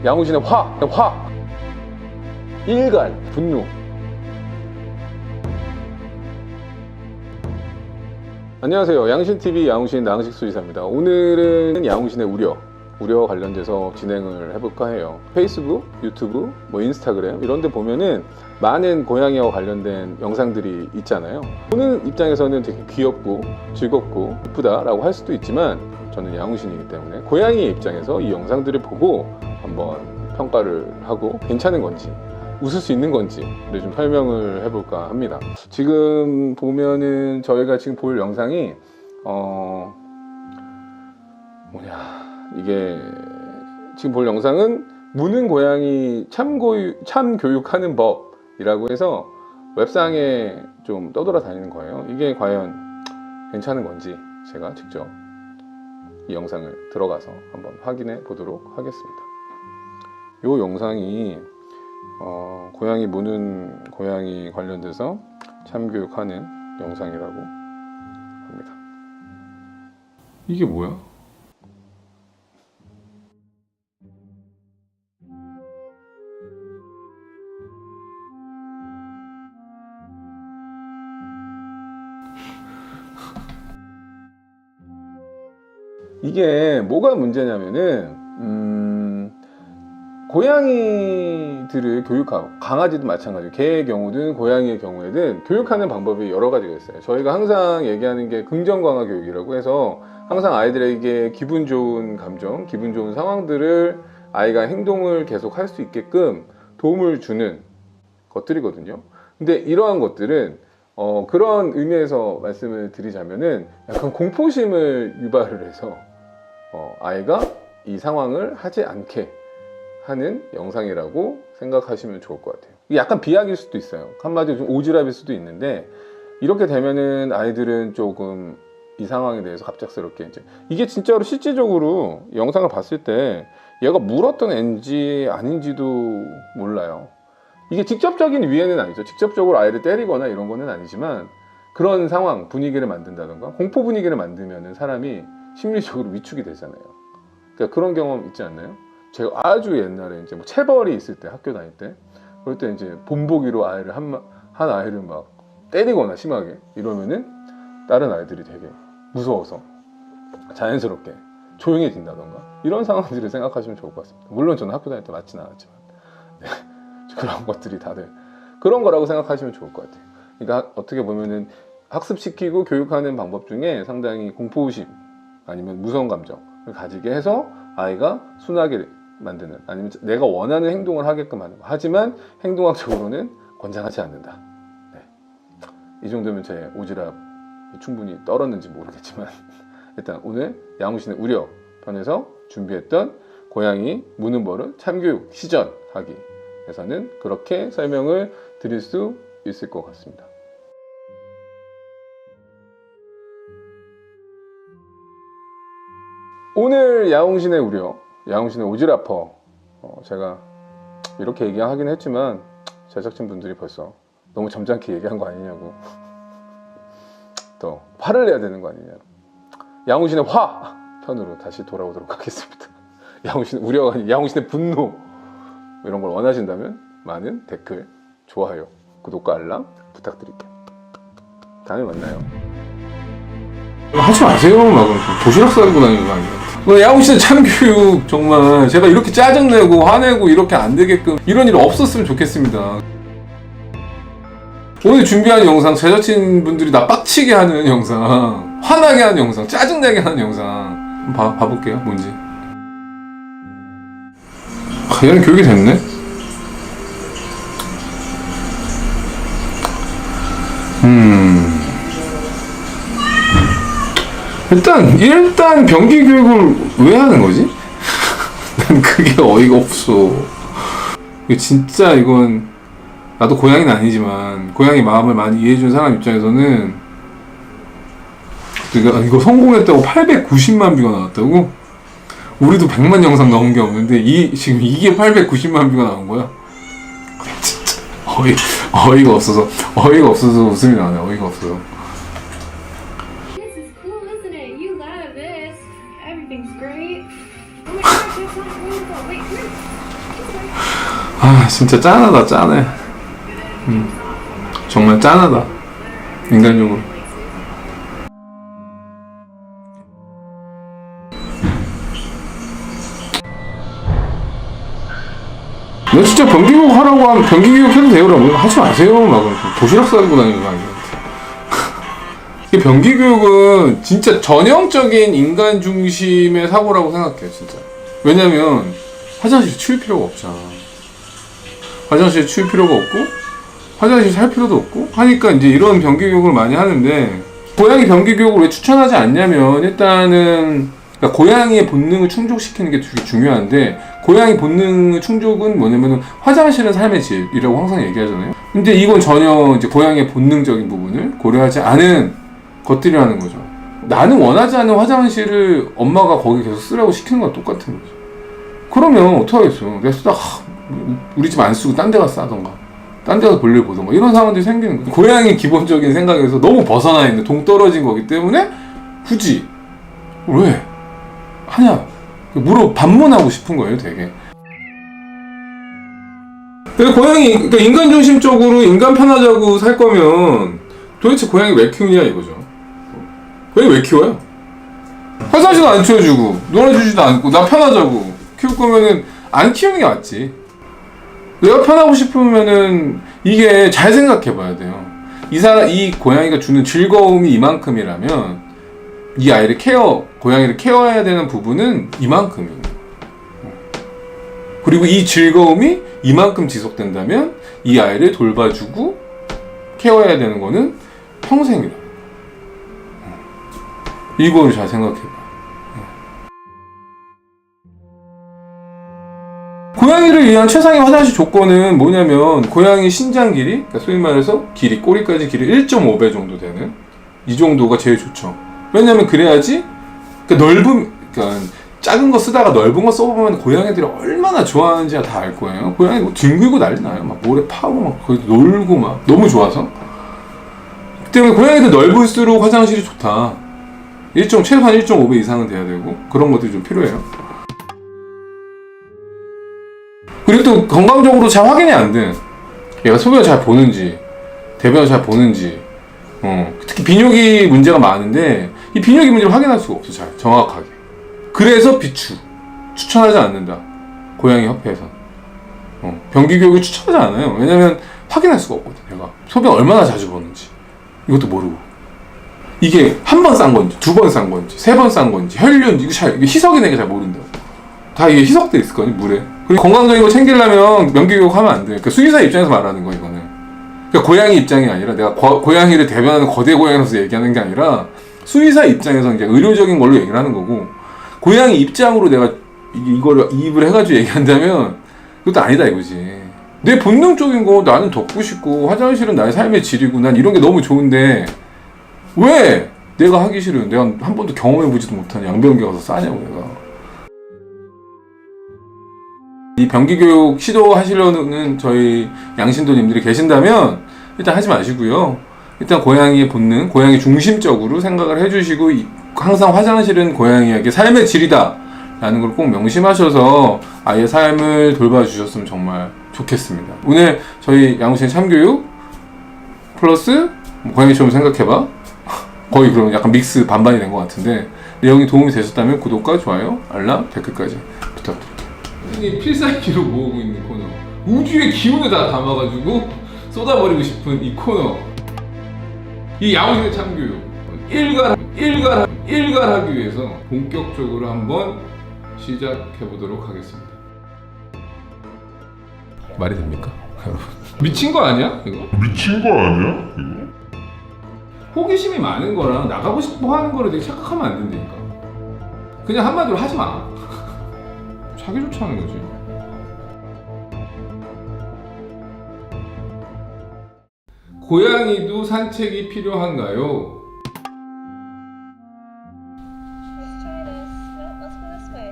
양훈신의 화, 일갈, 분노. 안녕하세요. 양신TV 양훈신 나흥식 수의사입니다. 오늘은 양훈신의 우려 관련돼서 진행을 해볼까 해요. 페이스북, 유튜브, 인스타그램 이런 데 보면은 많은 고양이와 관련된 영상들이 있잖아요. 보는 입장에서는 되게 귀엽고 즐겁고 예쁘다라고 할 수도 있지만 저는 양훈신이기 때문에 고양이의 입장에서 이 영상들을 보고 한번 평가를 하고 괜찮은 건지 웃을 수 있는 건지를 좀 설명을 해볼까 합니다. 지금 보면은 저희가 지금 볼 영상이 이게 지금 볼 영상은 무는 고양이 참교육하는 법이라고 해서 웹상에 좀 떠돌아다니는 거예요. 이게 과연 괜찮은 건지 제가 직접 이 영상을 들어가서 한번 확인해 보도록 하겠습니다. 이 영상이 고양이 무는 고양이 관련돼서 참교육하는 영상이라고 합니다. 이게 뭐야? 이게 뭐가 문제냐면은 고양이들을 교육하고 강아지도 마찬가지고 개의 경우든 고양이의 경우에든 교육하는 방법이 여러 가지가 있어요. 저희가 항상 얘기하는 게 긍정 강화 교육이라고 해서 항상 아이들에게 기분 좋은 감정, 기분 좋은 상황들을 아이가 행동을 계속 할 수 있게끔 도움을 주는 것들이거든요. 근데 이러한 것들은 그런 의미에서 말씀을 드리자면은 약간 공포심을 유발을 해서 아이가 이 상황을 하지 않게 하는 영상이라고 생각하시면 좋을 것 같아요. 약간 비약일 수도 있어요. 한마디로 좀 오지랖일 수도 있는데 이렇게 되면은 아이들은 조금 이 상황에 대해서 갑작스럽게 이게 진짜로 실질적으로 영상을 봤을 때 얘가 물었던 애인지 아닌지도 몰라요. 이게 직접적인 위해는 아니죠. 직접적으로 아이를 때리거나 이런 거는 아니지만 그런 상황, 분위기를 만든다던가 공포 분위기를 만들면은 사람이 심리적으로 위축이 되잖아요. 그러니까 그런 경험 있지 않나요? 제가 아주 옛날에 체벌이 있을 때 학교 다닐 때 그럴 때 본보기로 아이를 한 아이를 막 때리거나 심하게 이러면은 다른 아이들이 되게 무서워서 자연스럽게 조용해진다던가 이런 상황들을 생각하시면 좋을 것 같습니다. 물론 저는 학교 다닐 때 맞진 않았지만 네. 그런 것들이 다들 그런 거라고 생각하시면 좋을 것 같아요. 그러니까 어떻게 보면은 학습시키고 교육하는 방법 중에 상당히 공포의식 아니면 무서운 감정을 가지게 해서 아이가 순하게 만드는 아니면 내가 원하는 행동을 하게끔 하는 거. 하지만 행동학적으로는 권장하지 않는다. 네. 이 정도면 제 오지랖이 충분히 떨었는지 모르겠지만 일단 오늘 양훈신의 우려 편에서 준비했던 고양이 무는 버릇 참교육 시전하기 에서는 그렇게 설명을 드릴 수 있을 것 같습니다. 오늘 양훈신의 우려, 양훈신의 오지랖퍼 제가 이렇게 얘기하긴 했지만 제작진분들이 벌써 너무 점잖게 얘기한 거 아니냐고 또 화를 내야 되는 거 아니냐고 양훈신의 화 편으로 다시 돌아오도록 하겠습니다. 양훈신의 우려가 아닌 양훈신의 분노 이런 걸 원하신다면 많은 댓글, 좋아요, 구독과 알람 부탁드릴게요. 다음에 만나요. 하지 마세요. 막 도시락 싸고 다니는 거 아니에요. 양훈신의 참교육 정말 제가 이렇게 짜증내고 화내고 이렇게 안 되게끔 이런 일 없었으면 좋겠습니다. 오늘 준비한 영상 제작진분들이 나 빡치게 하는 영상, 화나게 하는 영상, 짜증내게 하는 영상 봐볼게요. 뭔지. 얘는 교육이 됐네? 일단 병기 교육을 왜 하는 거지? 난 그게 어이가 없어. 진짜 이건 나도 고양이는 아니지만 고양이 마음을 많이 이해해준 사람 입장에서는 이거 성공했다고 890만 뷰가 나왔다고? 우리도 100만 영상 나온 게 없는데 지금 이게 890만 뷰가 나온 거야? 진짜 어이가 없어서 웃음이 나네. 어이가 없어서. This is cool, isn't it? You love this. Everything's great. Oh my gosh, that's not cool. Wait, come here. 아 진짜 짠하다 짠해. 정말 짠하다 인간적으로. 너 진짜 변기교육 하라고 하면 변기교육 해도 되요라고 하지 마세요. 막 도시락 싸고 다니는 거 아니야. 이 변기교육은 진짜 전형적인 인간 중심의 사고라고 생각해요 진짜. 왜냐면 화장실에 치울 필요가 없잖아. 화장실에 치울 필요가 없고 화장실 살 필요도 없고 하니까 이제 이런 변기교육을 많이 하는데, 고양이 변기교육을 왜 추천하지 않냐면, 일단은 그러니까 고양이의 본능을 충족시키는 게 되게 중요한데, 고양이 본능 충족은 뭐냐면은 화장실은 삶의 질이라고 항상 얘기하잖아요. 근데 이건 전혀 이제 고양이의 본능적인 부분을 고려하지 않은 것들이라는 거죠. 나는 원하지 않는 화장실을 엄마가 거기 계속 쓰라고 시키는 거랑 똑같은 거죠. 그러면 어떡하겠어. 내가 쓰다가 우리 집 안 쓰고 딴 데 가서 싸던가 딴 데 가서 볼일 보던가 이런 상황들이 생기는 거죠. 고양이 기본적인 생각에서 너무 벗어나 있는, 동떨어진 거기 때문에 굳이 왜 하냐 반문하고 싶은 거예요 되게. 고양이, 그러니까 인간 중심적으로 인간 편하자고 살 거면 도대체 고양이 왜 키우냐 이거죠. 고양이 왜 키워요? 화장실도 안 치워주고 놀아주지도 않고 나 편하자고 키울 거면은 안 키우는 게 맞지. 내가 편하고 싶으면은 이게 잘 생각해 봐야 돼요. 이 고양이가 주는 즐거움이 이만큼이라면 이 아이를 고양이를 케어해야 되는 부분은 이만큼이에요. 그리고 이 즐거움이 이만큼 지속된다면 이 아이를 돌봐주고 케어해야 되는 거는 평생이라. 이거를 잘 생각해봐. 고양이를 위한 최상의 화장실 조건은 뭐냐면, 고양이 신장 길이, 그러니까 소위 말해서 꼬리까지 길이 1.5배 정도 되는 이 정도가 제일 좋죠. 왜냐면 그래야지, 그러니까 작은 거 쓰다가 넓은 거 써보면 고양이들이 얼마나 좋아하는지 다 알 거예요. 고양이 뭐 뒹굴고 난리 나요. 막 모래 파고 막 거기 놀고 막 너무 좋아서. 그 때문에 고양이들 넓을수록 화장실이 좋다. 최소한 1.5배 이상은 돼야 되고 그런 것들이 좀 필요해요. 그리고 또 건강적으로 잘 확인이 안 돼. 얘가 소변을 잘 보는지 대변을 잘 보는지, 특히 비뇨기 문제가 많은데 이 비뇨기 문제를 확인할 수가 없어 잘 정확하게. 그래서 비추 추천하지 않는다 고양이 협회에서. 변기교육을 추천하지 않아요. 왜냐면 확인할 수가 없거든. 얘가 소변 얼마나 자주 보는지 이것도 모르고, 이게 한 번 싼 건지, 두 번 싼 건지, 세 번 싼 건지, 혈류인지, 이게 희석이 잘 모른다고. 다 이게 희석돼 있을 거니, 물에. 그리고 건강적인 거 챙기려면 변기교육 하면 안 돼. 그러니까 수의사 입장에서 말하는 거, 이거는. 그러니까 고양이 입장이 아니라, 내가 고양이를 대변하는 거대 고양이로서 얘기하는 게 아니라, 수의사 입장에서 이제 의료적인 걸로 얘기를 하는 거고, 고양이 입장으로 내가 이거를 이입을 해가지고 얘기한다면, 그것도 아니다 이거지. 내 본능적인 거, 나는 덮고 싶고, 화장실은 나의 삶의 질이고, 난 이런 게 너무 좋은데, 왜 내가 하기 싫은, 내가 한 번도 경험해보지도 못한 양변기에 가서 싸냐고 내가. 이 변기교육 시도하시려는 저희 양신도님들이 계신다면 일단 하지 마시고요. 일단 고양이의 본능, 고양이 중심적으로 생각을 해주시고, 항상 화장실은 고양이에게 삶의 질이다 라는 걸 꼭 명심하셔서 아이의 삶을 돌봐주셨으면 정말 좋겠습니다. 오늘 저희 양우신 참교육 플러스 고양이처럼 생각해봐, 거의 그럼 약간 믹스 반반이 된 것 같은데, 내용이 도움이 되셨다면 구독과 좋아요, 알람, 댓글까지 부탁드립니다. 이 필살기로 모으고 있는 코너, 우주의 기운을 다 담아가지고 쏟아버리고 싶은 이 코너, 이 양우신의 참교육 일갈하기 위해서 본격적으로 한번 시작해보도록 하겠습니다. 말이 됩니까? 미친 거 아니야 이거? 호기심이 많은 거랑 나가고 싶어 하는 거를 되게 착각하면 안 된다니까. 그냥 한마디로 하지 마. 자기 좋자는 거지. 고양이도 산책이 필요한가요? Let's try this. No, let's go this way.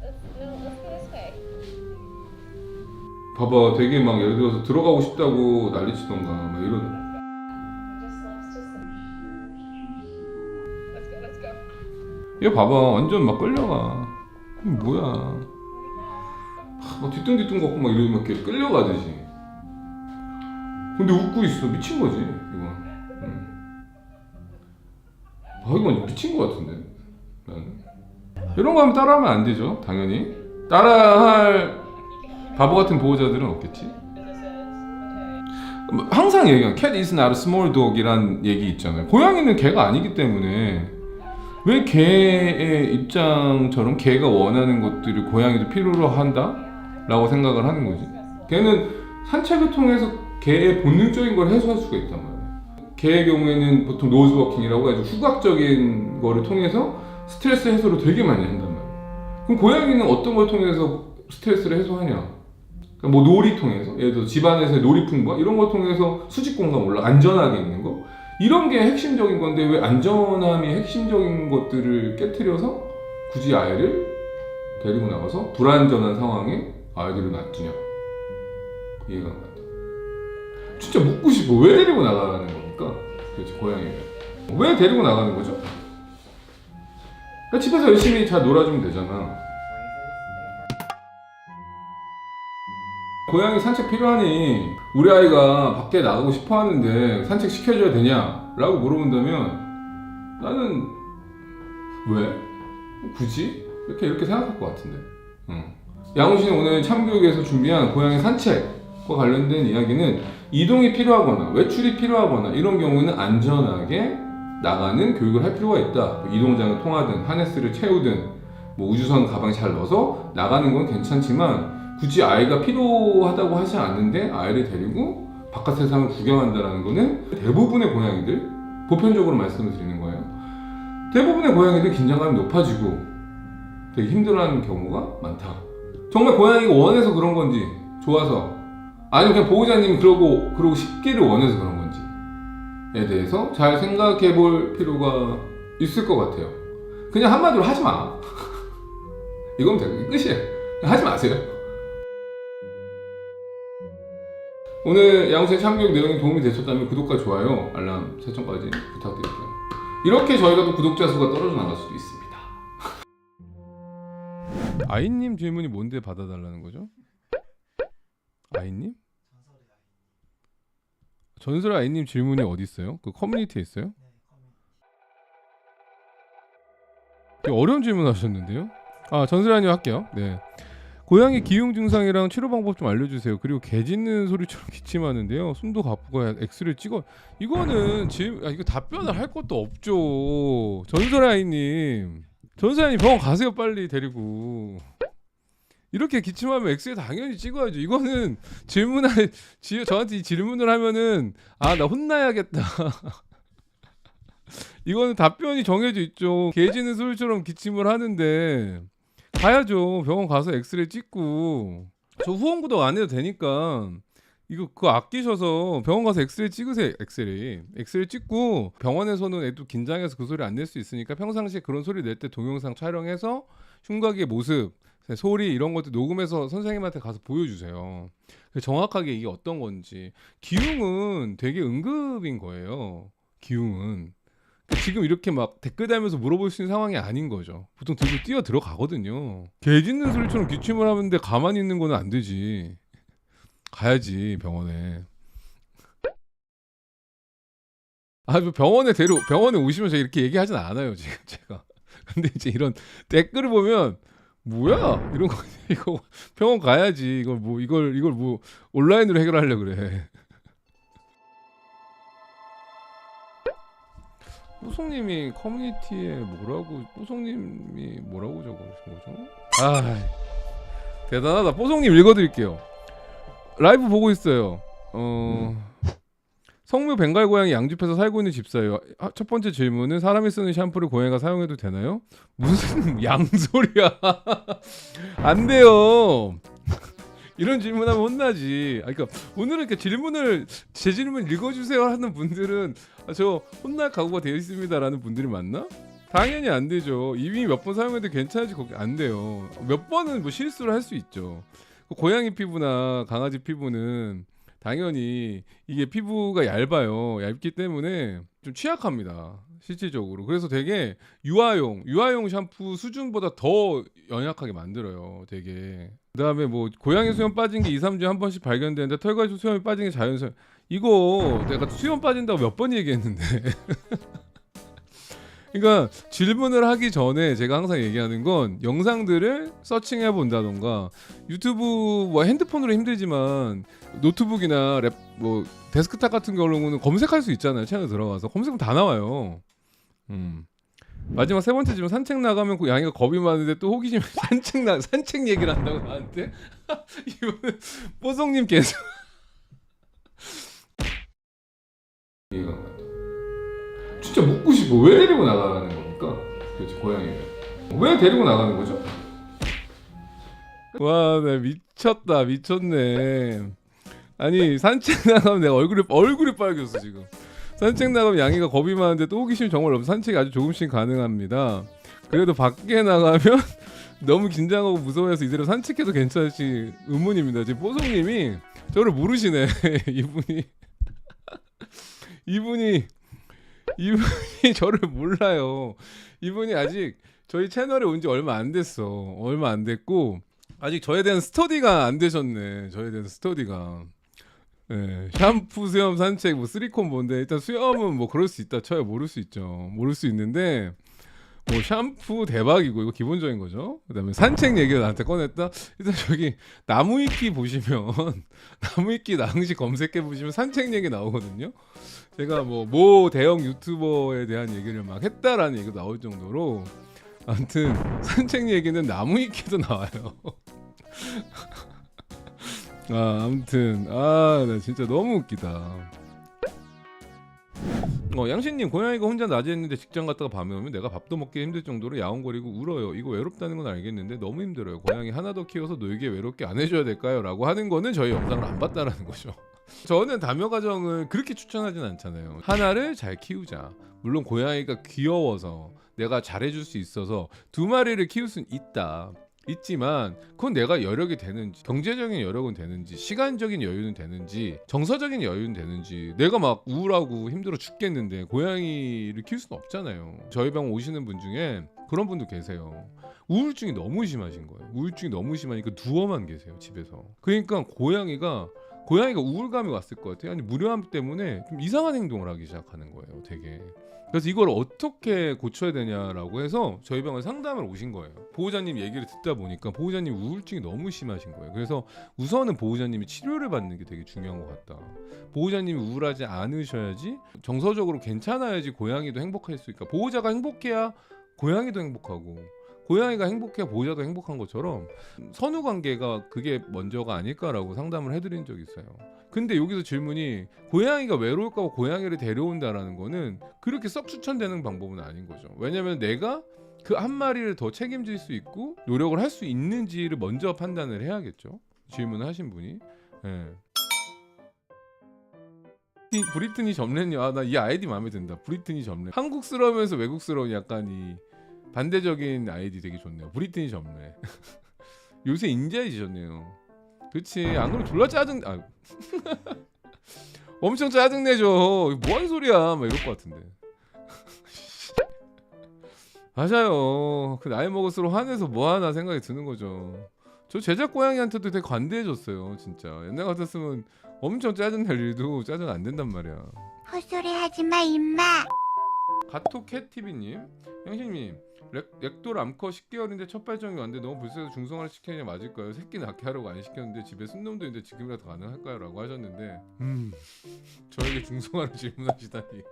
Let's go this way. 봐봐, 되게 막 예를 들어서 들어가고 싶다고 난리치던가 막 이런. Just lost to some. Let's go. 얘 봐봐, 완전 막 끌려가. 이게 뭐야? 막 뒤뚱뒤뚱 걷고 막 이러면 이렇게 끌려가듯이. 근데 웃고 있어. 미친 거지 이건. 아 이건 미친 거 같은데. 나는. 이런 거 하면 따라하면 안 되죠. 당연히 따라할 바보 같은 보호자들은 없겠지. 항상 얘기한 cat is not a small dog이란 얘기 있잖아요. 고양이는 개가 아니기 때문에 왜 개의 입장처럼 개가 원하는 것들을 고양이도 필요로 한다? 라고 생각을 하는 거지. 개는 산책을 통해서 개의 본능적인 걸 해소할 수가 있단 말이야. 개의 경우에는 보통 노즈워킹이라고 해서 후각적인 거를 통해서 스트레스 해소를 되게 많이 한단 말이야. 그럼 고양이는 어떤 걸 통해서 스트레스를 해소하냐? 그러니까 뭐 놀이 통해서, 예를 들어 집안에서의 놀이풍과 이런 걸 통해서 수직 공간 올라 안전하게 있는 거, 이런 게 핵심적인 건데 왜 안전함이 핵심적인 것들을 깨트려서 굳이 아이를 데리고 나가서 불안전한 상황에 아이들을 놔두냐? 이해가 안 간다. 진짜 묻고 싶어. 왜 데리고 나가는 겁니까? 그렇지, 고양이를 왜 데리고 나가는 거죠? 그러니까 집에서 열심히 잘 놀아주면 되잖아. 고양이 산책 필요하니 우리 아이가 밖에 나가고 싶어 하는데 산책 시켜줘야 되냐? 라고 물어본다면 나는 왜? 굳이? 이렇게 생각할 것 같은데. 양훈씨는 오늘 참교육에서 준비한 고양이 산책과 관련된 이야기는 이동이 필요하거나 외출이 필요하거나 이런 경우는 안전하게 나가는 교육을 할 필요가 있다. 이동장을 통하든 하네스를 채우든 뭐 우주선 가방에 잘 넣어서 나가는 건 괜찮지만 굳이 아이가 필요하다고 하지 않는데 아이를 데리고 바깥 세상을 구경한다는 거는 대부분의 고양이들, 보편적으로 말씀을 드리는 거예요. 대부분의 고양이들 긴장감이 높아지고 되게 힘들어하는 경우가 많다. 정말 고양이가 원해서 그런 건지, 좋아서, 아니면 그냥 보호자님이 그러고 싶기를 원해서 그런 건지에 대해서 잘 생각해 볼 필요가 있을 것 같아요. 그냥 한마디로 하지 마. 이건 끝이에요. 하지 마세요. 오늘 양훈씨의 참교육 내용이 도움이 되셨다면 구독과 좋아요, 알람 설정까지 부탁드릴게요. 이렇게 저희가 또 구독자 수가 떨어져 나갈 수도 있습니다. 아이님 질문이 뭔데 받아달라는 거죠? 아이님? 전설의 아이님 질문이 어디 있어요? 그 커뮤니티에 있어요? 되게 어려운 질문 하셨는데요? 전설의 아이님 할게요. 네. 고양이 기흉 증상이랑 치료 방법 좀 알려주세요. 그리고 개 짖는 소리처럼 기침하는데요. 숨도 가쁘고 엑스를 찍어. 이거는 이거 답변을 할 것도 없죠. 전설의 아이님. 전설의 아이님 병원 가세요, 빨리 데리고. 이렇게 기침하면 엑스레이 당연히 찍어야죠. 이거는 저한테 이 질문을 하면은 나 혼나야겠다. 이거는 답변이 정해져 있죠. 개 짖는 소리처럼 기침을 하는데 가야죠. 병원 가서 엑스레이 찍고. 저 후원 구독 안 해도 되니까 그거 아끼셔서 병원 가서 엑스레이 찍으세요. 엑스레이 찍고 병원에서는 애도 긴장해서 그 소리 안 낼 수 있으니까 평상시에 그런 소리 낼 때 동영상 촬영해서 흉곽의 모습, 소리 이런 것들 녹음해서 선생님한테 가서 보여주세요. 정확하게 이게 어떤 건지. 기흉은 되게 응급인 거예요. 기흉은 지금 이렇게 막 댓글 달면서 물어볼 수 있는 상황이 아닌 거죠. 보통 들고 뛰어 들어가거든요. 개 짖는 소리처럼 기침을 하는데 가만히 있는 거는 안 되지. 가야지 병원에. 병원에 오시면 제가 이렇게 얘기하진 않아요, 지금 제가. 근데 이제 이런 댓글을 보면 뭐야? 이런 거 이거 병원 가야지. 이걸 뭐 온라인으로 해결하려고 그래. 뽀송님이 커뮤니티에 뽀송님이 뭐라고 적어주신 거죠? 대단하다. 뽀송님 읽어드릴게요. 라이브 보고 있어요. 성묘 벵갈 고양이 양집에서 살고 있는 집사예요. 첫 번째 질문은 사람이 쓰는 샴푸를 고양이가 사용해도 되나요? 무슨 양소리야. 안 돼요. 이런 질문하면 혼나지. 그러니까 오늘은 이렇게 제 질문 읽어주세요 하는 분들은 저 혼날 각오가 되어 있습니다라는 분들이 많나? 당연히 안 되죠. 이미 몇 번 사용해도 괜찮지. 거기 안 돼요. 몇 번은 뭐 실수를 할 수 있죠. 고양이 피부나 강아지 피부는 당연히 이게 피부가 얇아요. 얇기 때문에 좀 취약합니다. 실질적으로. 그래서 되게 유아용 샴푸 수준보다 더 연약하게 만들어요. 되게 그다음에 뭐 고양이 수염 빠진 게 2, 3주에 한 번씩 발견되는데 털가지 수염이 빠진 게 자연스러워. 이거 내가 수염 빠진다고 몇 번 얘기했는데. 그러니까 질문을 하기 전에 제가 항상 얘기하는 건 영상들을 서칭해 본다던가 유튜브 뭐 핸드폰으로 힘들지만 노트북이나 뭐 데스크탑 같은 경우는 검색할 수 있잖아요. 채널 들어가서 검색하면 다 나와요. 마지막 세 번째 질문 산책 나가면 그 양이가 겁이 많은데 또 호기심 산책 얘기를 한다고 나한테 이거는 뽀송님 계속 이해가 안 간다. 진짜 묻고 싶어. 왜 데리고 나가는 겁니까? 도대체 고양이를 왜 데리고 나가는 거죠? 와, 나 미쳤다, 미쳤네. 아니 산책 나가면 내가 얼굴이 빨개졌어 지금. 산책 나가면 양이가 겁이 많은데 또 호기심 정말 없어. 산책이 아주 조금씩 가능합니다. 그래도 밖에 나가면 너무 긴장하고 무서워해서 이대로 산책해도 괜찮을지 의문입니다. 지금 뽀송님이 저를 모르시네. 이분이 저를 몰라요. 이분이 아직 저희 채널에 온 지 얼마 안 됐어. 얼마 안 됐고 아직 저에 대한 스터디가 안 되셨네. 저에 대한 스터디가. 네, 샴푸, 수염, 산책, 뭐 쓰리콘 뭔데 일단 수염은 뭐 그럴 수 있다 쳐요. 모를 수 있죠. 모를 수 있는데 뭐 샴푸 대박이고 이거 기본적인 거죠. 그다음에 산책 얘기를 나한테 꺼냈다. 일단 저기 나무위키 보시면 나무위키 낭시 검색해 보시면 산책 얘기 나오거든요. 제가 뭐 대형 유튜버에 대한 얘기를 막 했다라는 얘기가 나올 정도로 아무튼 산책 얘기는 나무위키도 나와요. 아무튼 나 진짜 너무 웃기다. 양신님 고양이가 혼자 낮에 있는데 직장 갔다가 밤에 오면 내가 밥도 먹기 힘들 정도로 야옹거리고 울어요. 이거 외롭다는 건 알겠는데 너무 힘들어요. 고양이 하나 더 키워서 놀게 외롭게 안 해줘야 될까요? 라고 하는 거는 저희 영상을 안 봤다라는 거죠. 저는 다묘 가정을 그렇게 추천하진 않잖아요. 하나를 잘 키우자. 물론 고양이가 귀여워서 내가 잘해줄 수 있어서 두 마리를 키울 수는 있지만 그건 내가 여력이 되는지 경제적인 여력은 되는지 시간적인 여유는 되는지 정서적인 여유는 되는지 내가 막 우울하고 힘들어 죽겠는데 고양이를 키울 수는 없잖아요. 저희 방 오시는 분 중에 그런 분도 계세요. 우울증이 너무 심하신 거예요. 우울증이 너무 심하니까 누워만 계세요 집에서. 그러니까 고양이가 우울감이 왔을 것 같아요. 아니 무료함 때문에 좀 이상한 행동을 하기 시작하는 거예요 되게. 그래서 이걸 어떻게 고쳐야 되냐라고 해서 저희 병원 상담을 오신 거예요. 보호자님 얘기를 듣다 보니까 보호자님 우울증이 너무 심하신 거예요. 그래서 우선은 보호자님이 치료를 받는 게 되게 중요한 것 같다. 보호자님이 우울하지 않으셔야지 정서적으로 괜찮아야지 고양이도 행복할 수 있고 보호자가 행복해야 고양이도 행복하고 고양이가 행복해야 보호자도 행복한 것처럼 선후 관계가 그게 먼저가 아닐까라고 상담을 해드린 적이 있어요. 근데 여기서 질문이 고양이가 외로울까 봐 고양이를 데려온다라는 거는 그렇게 썩 추천되는 방법은 아닌 거죠. 왜냐면 내가 그 한 마리를 더 책임질 수 있고 노력을 할 수 있는지를 먼저 판단을 해야겠죠. 질문을 하신 분이. 네. 브리트니 점렌님, 나 이 아이디 마음에 든다. 브리트니 점렌. 한국스러우면서 외국스러운 약간 이 반대적인 아이디 되게 좋네요. 브리트니 점렌. 요새 인자해지셨네요. 그치, 안 그러면 졸라 짜증. 엄청 짜증내죠. 뭐하는 소리야 막 이럴 것 같은데. 맞아요. 그 나이 먹을수록 화내서 뭐하나 생각이 드는 거죠. 저 제작 고양이한테도 되게 관대해졌어요. 진짜 옛날 같았으면 엄청 짜증낼 일도 짜증 안 된단 말이야. 헛소리 하지마 임마. 가토캣TV님, 형신님 렉돌 암컷 10개월인데 첫 발정이 왔는데 너무 불쌍해서 중성화를 시키느냐 맞을까요? 새끼 낳게 하려고 안 시켰는데 집에 순놈도 있는데 지금이라도 가능할까요? 라고 하셨는데 저에게 중성화를 질문하시다니.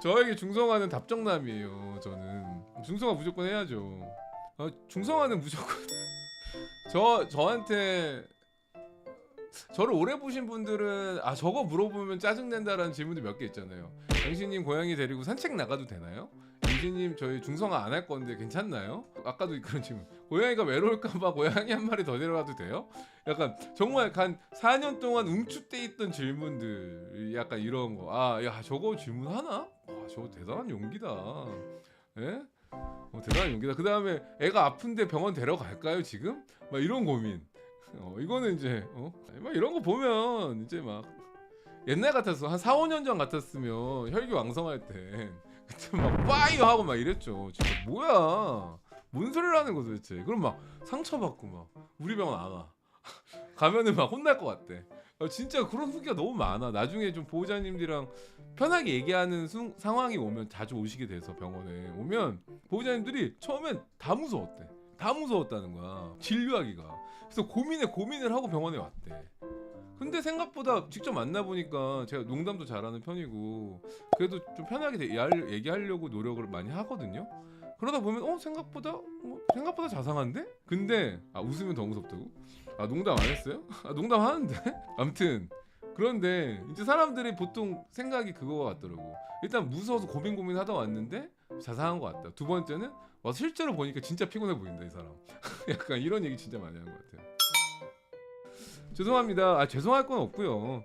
저에게 중성화는 답정남이에요. 저는 중성화 무조건 해야죠. 중성화는 무조건 저한테 저를 오래 보신 분들은 저거 물어보면 짜증낸다라는 질문도 몇 개 있잖아요. 영신님 고양이 데리고 산책 나가도 되나요? 영신님 저희 중성화 안 할 건데 괜찮나요? 아까도 그런 질문. 고양이가 외로울까봐 고양이 한 마리 더 데려가도 돼요? 약간 정말 한 4년 동안 응축돼 있던 질문들, 약간 이런 거. 야 저거 질문하나? 저거 대단한 용기다. 예? 대단한 용기다. 그 다음에 애가 아픈데 병원 데려갈까요 지금? 막 이런 고민. 이거는 이제 막 이런 거 보면 이제 막 옛날 같았어. 한 4, 5년 전 같았으면 혈기 왕성할 때 그때 막 파이어 하고 막 이랬죠. 진짜 뭐야 뭔 소리를 하는 거야 도대체. 그럼 막 상처받고 막 우리 병원 안 와. 가면은 막 혼날 것 같대. 진짜 그런 후기가 너무 많아. 나중에 좀 보호자님들이랑 편하게 얘기하는 상황이 오면 자주 오시게 돼서 병원에 오면 보호자님들이 처음엔 다 무서웠대. 다 무서웠다는 거야. 진료하기가. 그래서 고민을 하고 병원에 왔대. 근데 생각보다 직접 만나보니까 제가 농담도 잘하는 편이고 그래도 좀 편하게 얘기하려고 노력을 많이 하거든요. 그러다 보면 생각보다 자상한데? 근데 웃으면 더 무섭다고? 농담 안 했어요? 농담 하는데? 아무튼 그런데 이제 사람들이 보통 생각이 그거 같더라고. 일단 무서워서 고민하다 왔는데 자상한 것 같다. 두 번째는 와서 실제로 보니까 진짜 피곤해 보인다 이 사람. 약간 이런 얘기 진짜 많이 하는 것 같아요. 죄송합니다. 죄송할 건 없고요.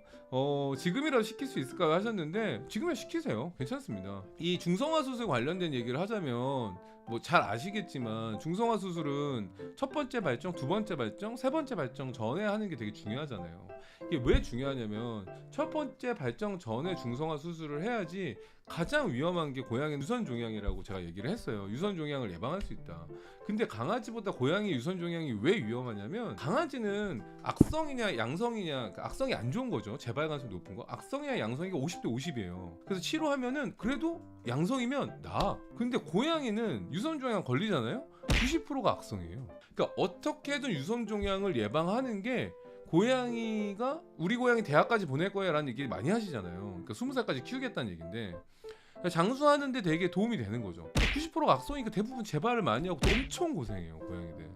지금이라도 시킬 수 있을까요 하셨는데 지금은 시키세요. 괜찮습니다. 이 중성화 수술 관련된 얘기를 하자면 뭐 잘 아시겠지만 중성화 수술은 첫 번째 발정, 두 번째 발정, 세 번째 발정 전에 하는 게 되게 중요하잖아요. 이게 왜 중요하냐면 첫 번째 발정 전에 중성화 수술을 해야지 가장 위험한 게 고양이 유선 종양이라고 제가 얘기를 했어요. 유선 종양을 예방할 수 있다. 근데 강아지보다 고양이 유선 종양이 왜 위험하냐면 강아지는 악성이냐 양성이냐, 그러니까 악성이 안 좋은 거죠. 재발 가능성이 높은 거. 악성이냐 양성이가 50대 50이에요. 그래서 치료하면은 그래도 양성이면 나아. 근데 고양이는 유선 종양 걸리잖아요. 90%가 악성이에요. 그러니까 어떻게든 유선 종양을 예방하는 게 고양이가 우리 고양이 대학까지 보낼 거야 라는 얘기 많이 하시잖아요. 그러니까 20살까지 키우겠다는 얘기인데 장수하는데 되게 도움이 되는 거죠. 90%가 악성이니까 대부분 재발을 많이 하고 엄청 고생해요 고양이들.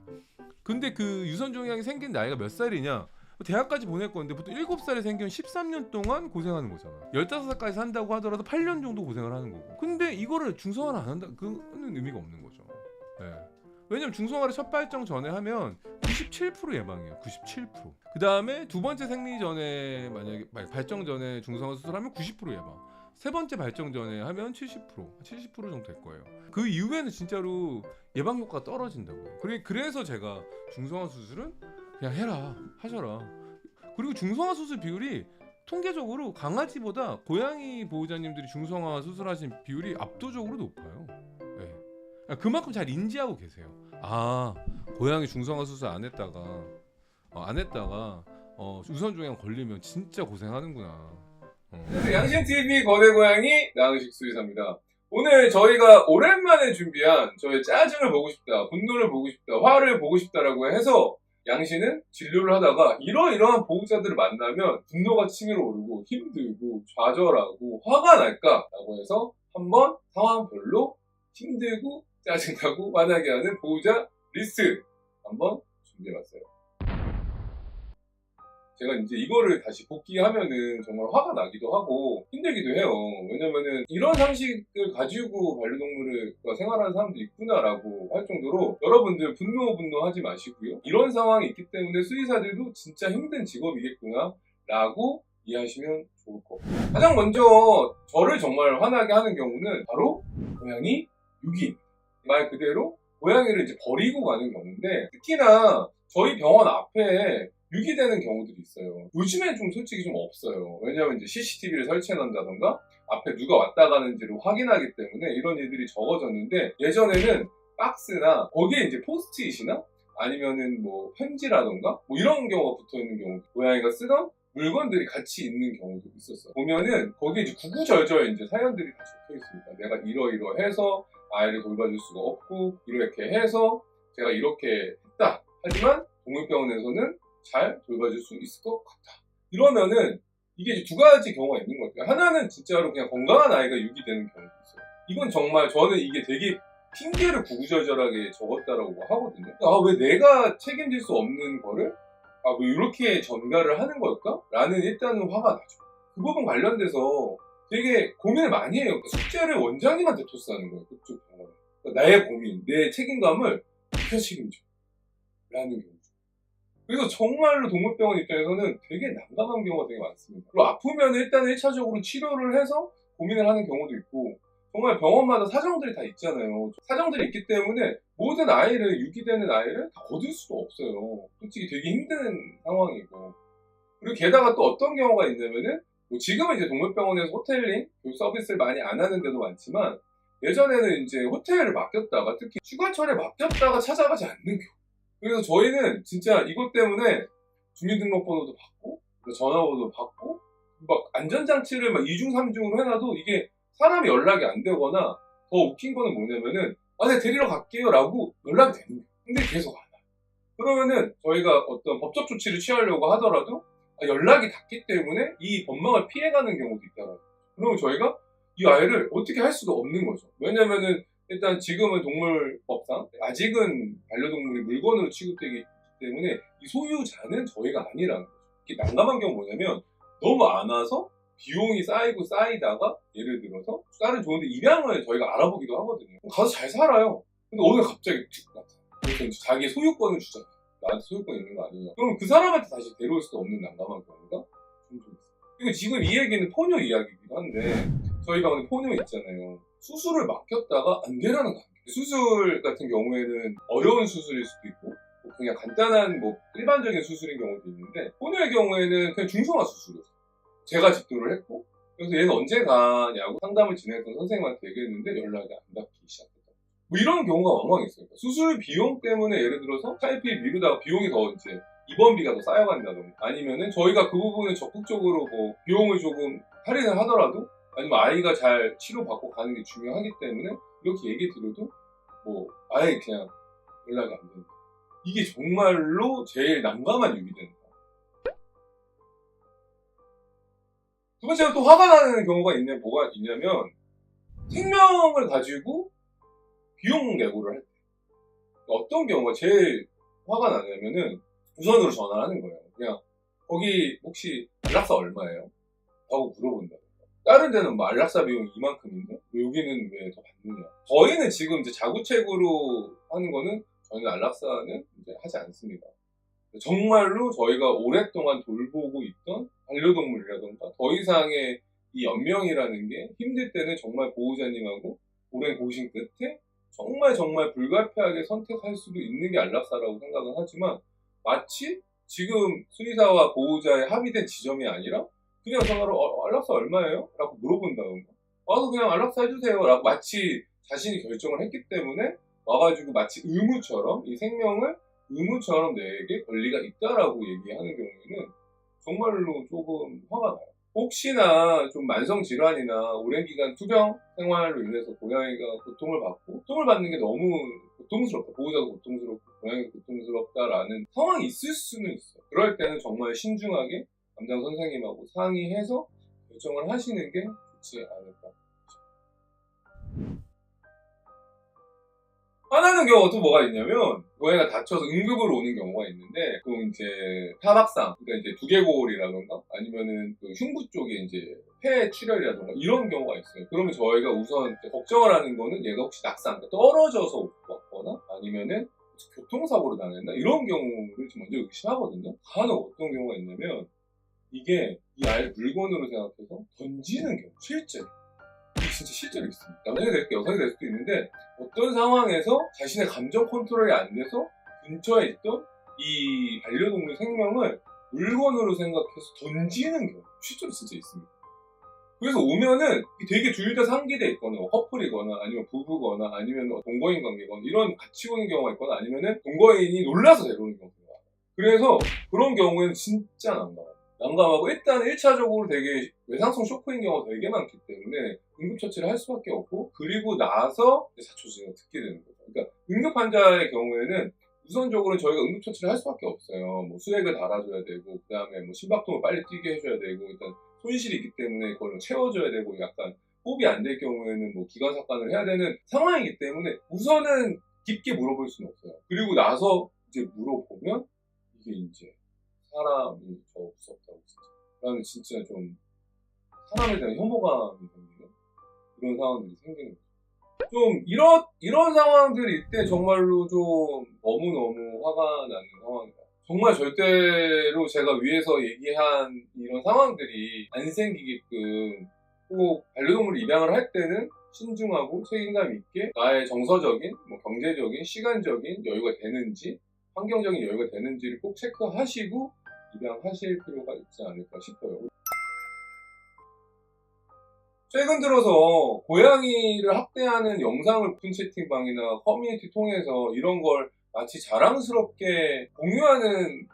근데 그 유선 종양이 생긴 나이가 몇 살이냐? 대학까지 보낼 건데 보통 7살에 생기면 13년 동안 고생하는 거잖아. 15살까지 산다고 하더라도 8년 정도 고생을 하는 거고. 근데 이거를 중성화를 안 한다? 그거는 의미가 없는 거죠. 네. 왜냐면 중성화를 첫 발정 전에 하면 97% 예방이에요. 97%. 그 다음에 두 번째 생리 전에 만약에 발정 전에 중성화 수술하면 90% 예방. 세 번째 발정 전에 하면 70% 정도 될 거예요. 그 이후에는 진짜로 예방 효과가 떨어진다고요. 그래서 제가 중성화 수술은 그냥 하셔라. 그리고 중성화 수술 비율이 통계적으로 강아지보다 고양이 보호자님들이 중성화 수술하신 비율이 압도적으로 높아요. 네. 그만큼 잘 인지하고 계세요. 고양이 중성화 수술 안 했다가 유선 종양 걸리면 진짜 고생하는구나. 양심TV 거대고양이 나은식 수의사입니다. 오늘 저희가 오랜만에 준비한 저의 짜증을 보고 싶다, 분노를 보고 싶다, 화를 보고 싶다라고 해서 양씨는 진료를 하다가 이러이러한 보호자들을 만나면 분노가 치밀어 오르고 힘들고 좌절하고 화가 날까라고 해서 한번 상황별로 힘들고 짜증나고 화나게 하는 보호자 리스트 한번 준비해봤어요. 제가 이제 이거를 다시 복귀하면은 정말 화가 나기도 하고 힘들기도 해요. 왜냐면은 이런 상식을 가지고 반려동물과 생활하는 사람도 있구나라고 할 정도로 여러분들 분노하지 마시고요. 이런 상황이 있기 때문에 수의사들도 진짜 힘든 직업이겠구나 라고 이해하시면 좋을 것 같아요. 가장 먼저 저를 정말 화나게 하는 경우는 바로 고양이 유기. 말 그대로 고양이를 이제 버리고 가는 경우인데 특히나 저희 병원 앞에 유기되는 경우들이 있어요. 요즘엔 좀 솔직히 좀 없어요. 왜냐하면 이제 CCTV를 설치해 놓는다던가 앞에 누가 왔다 가는지를 확인하기 때문에 이런 일들이 적어졌는데 예전에는 박스나 거기에 이제 포스트잇이나 아니면은 뭐 편지라던가 뭐 이런 경우가 붙어 있는 경우, 고양이가 쓰던 물건들이 같이 있는 경우도 있었어요. 보면은 거기에 이제 구구절절 이제 사연들이 다 적혀 있습니다. 내가 이러이러해서 아이를 돌봐줄 수가 없고 이렇게 해서 제가 이렇게 했다. 하지만 동물병원에서는 잘 돌봐줄 수 있을 것 같다. 이러면은 이게 이제 두 가지 경우가 있는 것 같아요. 하나는 진짜로 그냥 건강한 아이가 유기되는 경우도 있어요. 이건 정말 저는 이게 되게 핑계를 구구절절하게 적었다라고 하거든요. 왜 내가 책임질 수 없는 거를 왜 이렇게 전가를 하는 걸까? 라는 일단은 화가 나죠. 그 부분 관련돼서 되게 고민을 많이 해요. 숙제를 원장님한테 토스하는 거예요. 그쪽 병원에. 그러니까 나의 고민, 내 책임감을 누가 책임져? 라는 경우죠. 그래서 정말로 동물병원 입장에서는 되게 난감한 경우가 되게 많습니다. 그리고 아프면 일단 1차적으로 치료를 해서 고민을 하는 경우도 있고 정말 병원마다 사정들이 다 있잖아요. 사정들이 있기 때문에 모든 아이를, 유기되는 아이를 다 거둘 수도 없어요. 솔직히 되게 힘든 상황이고. 그리고 게다가 또 어떤 경우가 있냐면은 지금은 이제 동물병원에서 호텔링 서비스를 많이 안 하는 데도 많지만 예전에는 이제 호텔을 맡겼다가 특히 휴가철에 맡겼다가 찾아가지 않는 경우. 그래서 저희는 진짜 이것 때문에 주민등록번호도 받고 전화번호도 받고 막 안전장치를 막 2중 3중으로 해놔도 이게 사람이 연락이 안 되거나 더 웃긴 거는 뭐냐면은 네 데리러 갈게요 라고 연락이 되는 거예요. 근데 계속 안 와요. 그러면은 저희가 어떤 법적 조치를 취하려고 하더라도 연락이 닿기 때문에 이 법망을 피해가는 경우도 있다고. 그러면 저희가 이 아이를 어떻게 할 수가 없는 거죠. 왜냐면은 일단 지금은 동물법상 아직은 반려동물이 물건으로 취급되기 때문에 이 소유자는 저희가 아니라는 거죠. 이게 난감한 경우 뭐냐면 너무 안 와서 비용이 쌓이고 쌓이다가 예를 들어서 다른 좋은데 입양을 저희가 알아보기도 하거든요. 가서 잘 살아요. 근데 오늘 갑자기 툭 나타나. 그래서 이제 자기 소유권을 주잖아요. 나한테 소유권 있는 거 아니냐. 그럼 그 사람한테 다시 데려올 수도 없는 난감한 경우가 종종 있어요. 그리고 지금 이 얘기는 포뇨 이야기이기도 한데 저희가 오늘 포뇨 있잖아요. 수술을 맡겼다가 안 되라는 거 아니에요. 수술 같은 경우에는 어려운 수술일 수도 있고 그냥 간단한 일반적인 수술인 경우도 있는데 포뇨의 경우에는 그냥 중성화 수술이었어요. 제가 집도를 했고 그래서 얘는 언제 가냐고 상담을 진행했던 선생님한테 얘기했는데 연락이 안 닿기 시작했다. 이런 경우가 왕왕 있어요. 수술 비용 때문에 예를 들어서 차이피 미루다가 비용이 더 이제 입원비가 더 쌓여간다던가 아니면은 저희가 그 부분을 적극적으로 비용을 조금 할인을 하더라도 아니면 아이가 잘 치료받고 가는 게 중요하기 때문에 이렇게 얘기 드려도 아예 그냥 연락이 안 된다. 이게 정말로 제일 난감한 유기되는 거예요. 두 번째로 또 화가 나는 경우가 뭐가 있냐면 생명을 가지고 비용 내고를 할 때 어떤 경우가 제일 화가 나냐면은 우선으로 전화를 하는 거예요. 그냥 거기 혹시 안락사 얼마예요? 하고 물어본다. 다른 데는 안락사 비용이 이만큼인데 여기는 왜 더 받느냐. 저희는 지금 이제 자구책으로 하는 거는 저희는 안락사는 이제 하지 않습니다. 정말로 저희가 오랫동안 돌보고 있던 반려동물이라던가 더 이상의 이 연명이라는 게 힘들 때는 정말 보호자님하고 오랜 고심 끝에 정말 불가피하게 선택할 수도 있는 게 안락사라고 생각은 하지만 마치 지금 수의사와 보호자의 합의된 지점이 아니라 그냥 전화로 안락사 얼마예요? 라고 물어본다던가 와서 그냥 안락사 해주세요 라고 마치 자신이 결정을 했기 때문에 와가지고 마치 의무처럼 이 생명을 의무처럼 내게 권리가 있다라고 얘기하는 경우에는 정말로 조금 화가 나요. 혹시나 좀 만성질환이나 오랜 기간 투병 생활로 인해서 고양이가 고통을 받고 고통을 받는 게 너무 고통스럽다. 보호자도 고통스럽고 고양이도 고통스럽다라는 상황이 있을 수는 있어요. 그럴 때는 정말 신중하게 담당 선생님하고 상의해서 결정을 하시는 게 좋지 않을까. 화나는 경우가 또 뭐가 있냐면 고양이가 다쳐서 응급으로 오는 경우가 있는데 또 이제 타박상 그러니까 이제 두개골이라던가 아니면은 그 흉부 쪽에 이제 폐 출혈이라던가 이런 경우가 있어요. 그러면 저희가 우선 걱정을 하는 거는 얘가 혹시 낙상 떨어져서 왔거나 아니면은 교통사고로 당했나 이런 경우를 좀 먼저 의심하거든요. 간혹 어떤 경우가 있냐면 이게 이 아이를 물건으로 생각해서 던지는 경우 실제로 진짜 실제로 있습니다. 남성이 될 때 여성이 될 수도 있는데 어떤 상황에서 자신의 감정 컨트롤이 안 돼서 근처에 있던 이 반려동물 생명을 물건으로 생각해서 던지는 경우 실제로 진짜 있습니다. 그래서 오면은 되게 둘 다 상기돼 있거나 커플이거나 아니면 부부거나 아니면 동거인 관계거나 이런 같이 오는 경우가 있거나 아니면은 동거인이 놀라서 데려오는 경우가 있어요. 그래서 그런 경우에는 진짜 난감하고 일단 1차적으로 되게 외상성 쇼크인 경우가 되게 많기 때문에 응급처치를 할 수밖에 없고 그리고 나서 사초진을 듣게 되는 거죠. 그러니까 응급 환자의 경우에는 우선적으로 저희가 응급처치를 할 수밖에 없어요. 수액을 달아줘야 되고 그 다음에 심박동을 빨리 뛰게 해줘야 되고 일단 손실이 있기 때문에 그걸 채워줘야 되고 약간 호흡이 안 될 경우에는 기관삭관을 해야 되는 상황이기 때문에 우선은 깊게 물어볼 수는 없어요. 그리고 나서 이제 물어보면 이게 이제 사람이 더 무섭다고 진짜. 나는 진짜 좀 사람에 대한 혐오감이 생기는 그런 상황들이 생기는 거죠. 좀 이런 상황들일 때 정말로 좀 너무너무 화가 나는 상황이다. 정말 절대로 제가 위에서 얘기한 이런 상황들이 안 생기게끔 꼭 반려동물 입양을 할 때는 신중하고 책임감 있게 나의 정서적인, 경제적인, 시간적인 여유가 되는지 환경적인 여유가 되는지를 꼭 체크하시고 입양하실 필요가 있지 않을까 싶어요. 최근 들어서 고양이를 학대하는 영상을 오픈 채팅방이나 커뮤니티 통해서 이런 걸 마치 자랑스럽게 공유하는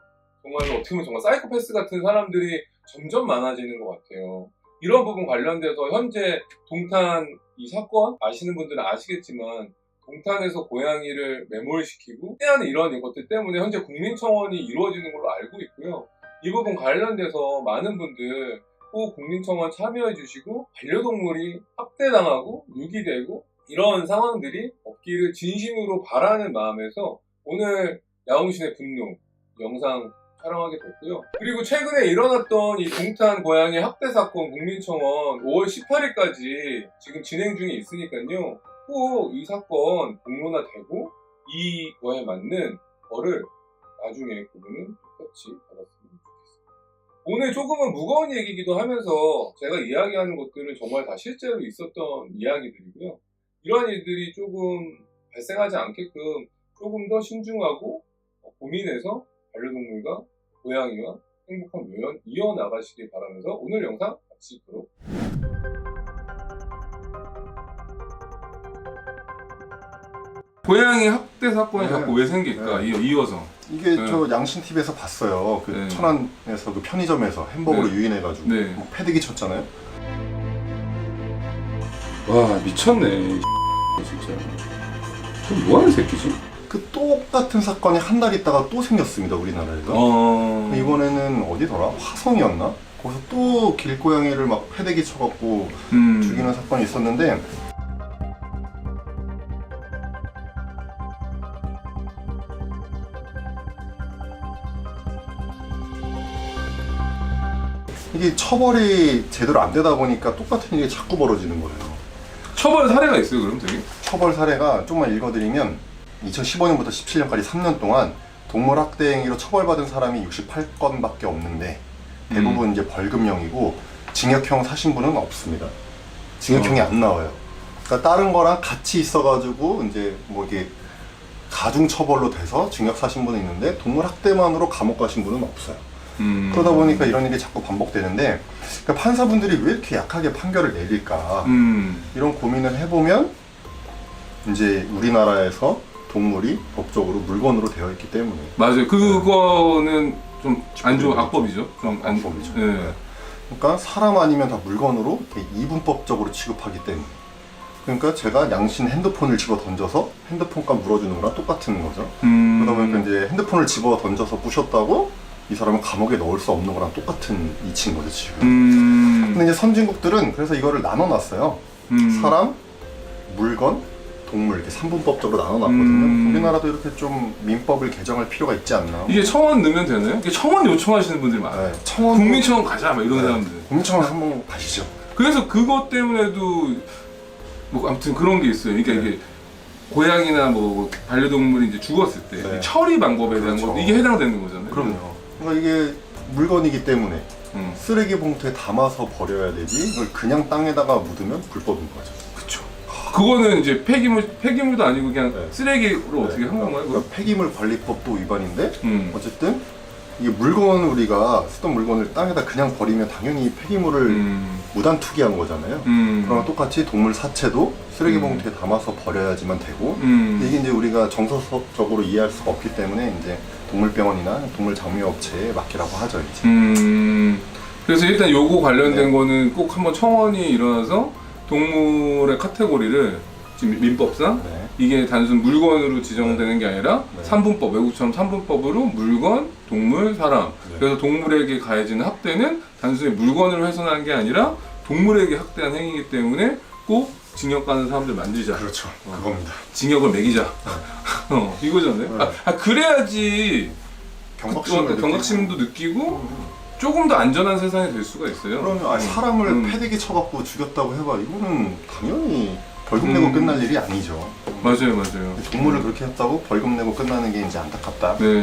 정말로 어떻게 보면 정말 사이코패스 같은 사람들이 점점 많아지는 것 같아요. 이런 부분 관련돼서 현재 동탄 이 사건 아시는 분들은 아시겠지만 동탄에서 고양이를 매몰시키고 학대하는 이런 것들 때문에 현재 국민청원이 이루어지는 걸로 알고 있고요. 이 부분 관련돼서 많은 분들 꼭 국민청원 참여해 주시고 반려동물이 학대당하고 유기되고 이런 상황들이 없기를 진심으로 바라는 마음에서 오늘 야옹신의 분노 영상 촬영하게 됐고요. 그리고 최근에 일어났던 이 동탄 고양이 학대 사건 국민청원 5월 18일까지 지금 진행 중에 있으니까요. 꼭 이 사건 공론화되고 이거에 맞는 벌을 나중에 그분은 똑같이 받았으면 좋겠습니다. 오늘 조금은 무거운 얘기이기도 하면서 제가 이야기하는 것들은 정말 다 실제로 있었던 이야기들이고요. 이러한 일들이 조금 발생하지 않게끔 조금 더 신중하고 고민해서 반려동물과 고양이와 행복한 묘연 이어나가시길 바라면서 오늘 영상 마치도록 고양이 학대 사건이 네. 자꾸 왜 생길까? 네. 이어서 이게 네. 저 양신 TV에서 봤어요. 그 네. 천안에서 그 편의점에서 햄버거를 네. 유인해가지고 네. 막 패대기 쳤잖아요. 와 미쳤네 진짜 뭐하는 새끼지? 그 똑같은 사건이 한 달 있다가 또 생겼습니다, 우리나라에서. 이번에는 어디더라? 화성이었나? 거기서 또 길고양이를 막 패대기 쳐갖고 죽이는 사건이 있었는데 이게 처벌이 제대로 안 되다 보니까 똑같은 일이 자꾸 벌어지는 거예요. 처벌 사례가 있어요 그럼 되게? 처벌 사례가 조금만 읽어드리면 2015년부터 17년까지 3년 동안 동물 학대 행위로 처벌받은 사람이 68건밖에 없는데 대부분 이제 벌금형이고 징역형 사신 분은 없습니다. 징역형이 안 나와요. 그러니까 다른 거랑 같이 있어가지고 이제 뭐 이게 가중 처벌로 돼서 징역 사신 분은 있는데 동물 학대만으로 감옥 가신 분은 없어요. 그러다 보니까 이런 일이 자꾸 반복되는데 그러니까 판사분들이 왜 이렇게 약하게 판결을 내릴까 이런 고민을 해보면 이제 우리나라에서 동물이 법적으로 물건으로 되어 있기 때문에 맞아요. 그거는 좀 안 좋은 악법이죠. 좀 안 악법이죠. 네. 네. 그러니까 사람 아니면 다 물건으로 이렇게 이분법적으로 취급하기 때문에 그러니까 제가 양신 핸드폰을 집어 던져서 핸드폰값 물어주는 거랑 똑같은 거죠. 그러다 보니까 이제 핸드폰을 집어 던져서 부셨다고 이 사람은 감옥에 넣을 수 없는 거랑 똑같은 이치인 거죠 지금. 근데 이제 선진국들은 그래서 이거를 나눠놨어요. 사람, 물건, 동물 이렇게 3분법적으로 나눠놨거든요. 우리나라도 이렇게 좀 민법을 개정할 필요가 있지 않나. 이게 청원 넣으면 되나요? 이게 청원 요청하시는 분들이 많아요. 네, 청원 국민청원 가자 막 이런 네, 사람들. 국민청원 한번 가시죠. 그래서 그것 때문에도 뭐 아무튼 그런 게 있어요. 그러니까 네. 이게 고양이나 뭐 반려동물이 이제 죽었을 때 네. 처리 방법에 대한 그렇죠. 거 이게 해당되는 거잖아요. 그럼요. 그러니까 이게 물건이기 때문에 음. 쓰레기 봉투에 담아서 버려야 되지 이걸 그냥 땅에다가 묻으면 불법인 거죠. 그쵸. 그거는 이제 폐기물도 아니고 그냥 네. 쓰레기로 어떻게 한 건가요? 그거? 그러니까 폐기물 관리법도 위반인데 어쨌든 이게 물건 우리가 쓰던 물건을 땅에다 그냥 버리면 당연히 폐기물을 무단 투기한 거잖아요. 그럼 똑같이 동물 사체도 쓰레기 봉투에 담아서 버려야지만 되고 이게 이제 우리가 정서적으로 이해할 수가 없기 때문에 이제 동물병원이나 동물장묘업체에 맡기라고 하죠 이제. 그래서 일단 요거 관련된 네. 거는 꼭 한번 청원이 일어나서 동물의 카테고리를 지금 민법상 네. 이게 단순 물건으로 지정되는 게 아니라 네. 3분법, 외국처럼 3분법으로 물건, 동물, 사람. 네. 그래서 동물에게 가해지는 학대는 단순히 물건을 훼손한 게 아니라 동물에게 학대한 행위이기 때문에 꼭 징역 가는 사람들 만들자. 그렇죠. 그겁니다. 징역을 매기자. 이거잖아요. 네. 그래야지 경각심도 느끼고 조금 더 안전한 세상이 될 수가 있어요. 그러면 아니, 사람을 패대기 쳐갖고 죽였다고 해봐 이거는 당연히 벌금 내고 끝날 일이 아니죠. 맞아요. 동물을 그렇게 했다고 벌금 내고 끝나는 게 이제 안타깝다. 네.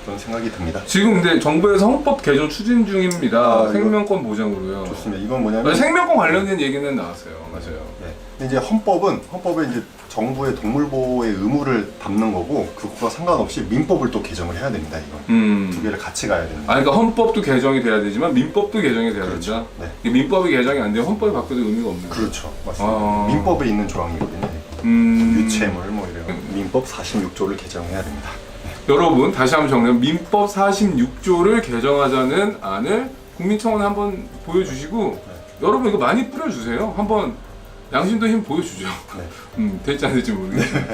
그런 생각이 듭니다. 지금 근데 정부에서 헌법 개정 추진 중입니다. 아, 생명권 보장으로요. 좋습니다. 이건 뭐냐면 생명권 관련된 얘기는 나왔어요. 맞아요. 네. 근데 이제 헌법에 이제 정부의 동물보호의 의무를 담는 거고 그것과 상관없이 민법을 또 개정을 해야 됩니다. 이건 두 개를 같이 가야 됩니다. 그러니까 헌법도 개정이 돼야 되지만 민법도 개정이 돼야 그렇죠. 된다. 네. 이 민법이 개정이 안 되면 헌법이 바뀌어도 의미가 없는 거죠. 그렇죠. 맞습니다. 아. 민법에 있는 조항이거든요. 유체물 뭐 이런 민법 46조를 개정해야 됩니다. 여러분 다시 한번 정리하면 민법 46조를 개정하자는 안을 국민청원에 한번 보여주시고 여러분 이거 많이 뿌려주세요. 한번 양심도 힘 보여주죠. 네. 될지 안 될지 모르겠지만